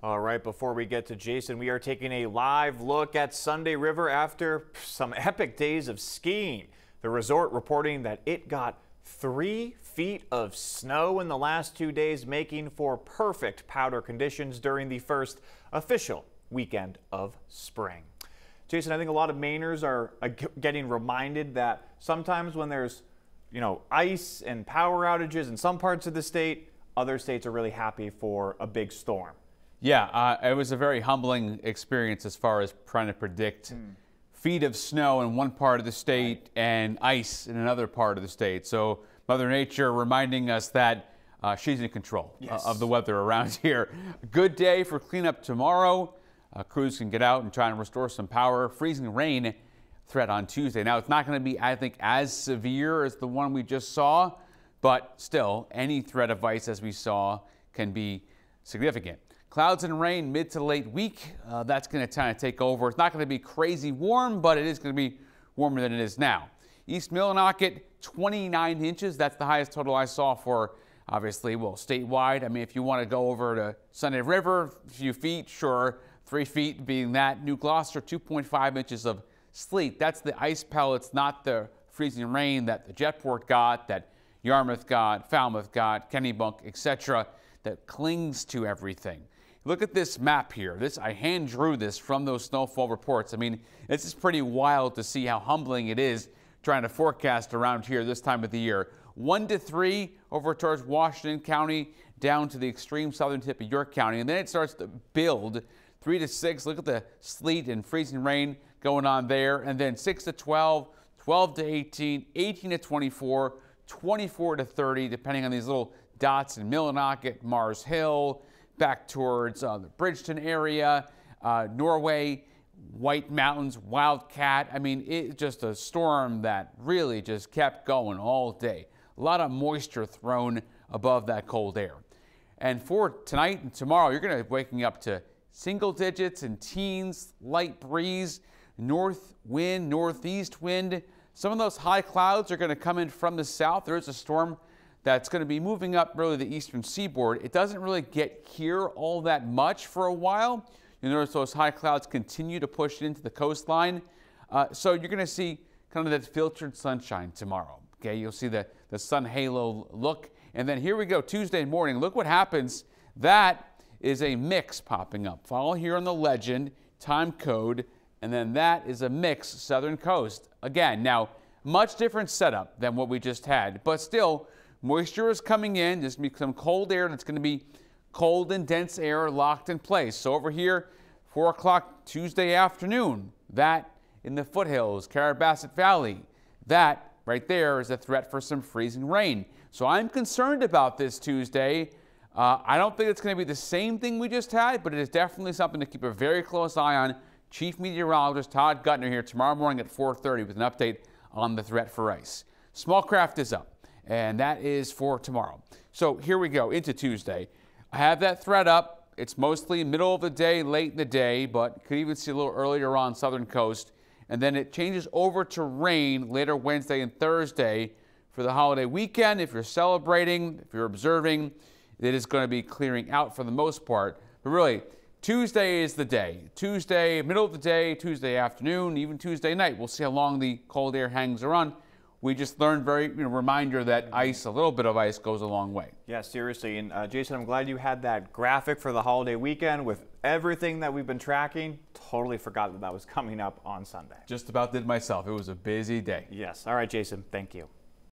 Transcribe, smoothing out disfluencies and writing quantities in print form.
All right, before we get to Jason, we are taking a live look at Sunday River after some epic days of skiing. The resort reporting that it got 3 feet of snow in the last 2 days, making for perfect powder conditions during the first official weekend of spring. Jason, I think a lot of Mainers are getting reminded that sometimes when there's, ice and power outages in some parts of the state, other states are really happy for a big storm. Yeah, it was a very humbling experience as far as trying to predict feet of snow in one part of the state and ice in another part of the state. So Mother Nature reminding us that she's in control of the weather around here. Good day for cleanup tomorrow. Crews can get out and try and restore some power. Freezing rain threat on Tuesday. Now, it's not going to be, I think, as severe as the one we just saw, but still, any threat of ice, as we saw, can be significant. Clouds and rain mid to late week. That's going to kind of take over. It's not going to be crazy warm, but it is going to be warmer than it is now. East Millinocket, 29 inches. That's the highest total I saw for, obviously, well, statewide. I mean, if you want to go over to Sunday River, a few feet, sure. 3 feet being that. New Gloucester, 2.5 inches of sleet. That's the ice pellets, not the freezing rain that the Jetport got, that Yarmouth got, Falmouth got, Kennebunk, etc., that clings to everything. Look at this map here. I hand drew this from those snowfall reports. I mean, this is pretty wild to see how humbling it is trying to forecast around here this time of the year. 1 to 3 over towards Washington County, down to the extreme southern tip of York County, and then it starts to build. 3 to 6, look at the sleet and freezing rain going on there, and then 6 to 12, 12 to 18, 18 to 24, 24 to 30, depending on these little dots in Millinocket, Mars Hill, back towards the Bridgeton area, Norway, White Mountains, Wildcat. I mean, it's just a storm that really just kept going all day. A lot of moisture thrown above that cold air. And for tonight and tomorrow, you're going to be waking up to single digits and teens, light breeze, north wind, northeast wind. Some of those high clouds are going to come in from the south. There is a storm that's going to be moving up really the eastern seaboard. It doesn't really get here all that much for a while. You'll notice those high clouds continue to push into the coastline. So you're going to see kind of that filtered sunshine tomorrow. Okay, you'll see the sun halo look. And then here we go, Tuesday morning. Look what happens. That is a mix popping up. Follow here on the legend, time code, and then that is a mix southern coast. Again, now, much different setup than what we just had, but still, moisture is coming in. There's going to be some cold air that's going to be cold and dense air locked in place. So over here, 4 o'clock Tuesday afternoon, that in the foothills, Carrabassett Valley, that right there is a threat for some freezing rain. So I'm concerned about this Tuesday. I don't think it's going to be the same thing we just had, but it is definitely something to keep a very close eye on. Chief Meteorologist Todd Guttner here tomorrow morning at 4:30 with an update on the threat for ice. Small craft is up, and that is for tomorrow. So here we go into Tuesday. I have that threat up. It's mostly middle of the day, late in the day, but could even see a little earlier on southern coast. And then it changes over to rain later Wednesday and Thursday for the holiday weekend. If you're celebrating, if you're observing, it is going to be clearing out for the most part. But really, Tuesday is the day. Tuesday, middle of the day, Tuesday afternoon, even Tuesday night. We'll see how long the cold air hangs around. We just learned reminder that ice, a little bit of ice goes a long way. Yeah, seriously. And Jason, I'm glad you had that graphic for the holiday weekend with everything that we've been tracking. Totally forgot that was coming up on Sunday. Just about did myself. It was a busy day. Yes. All right, Jason. Thank you.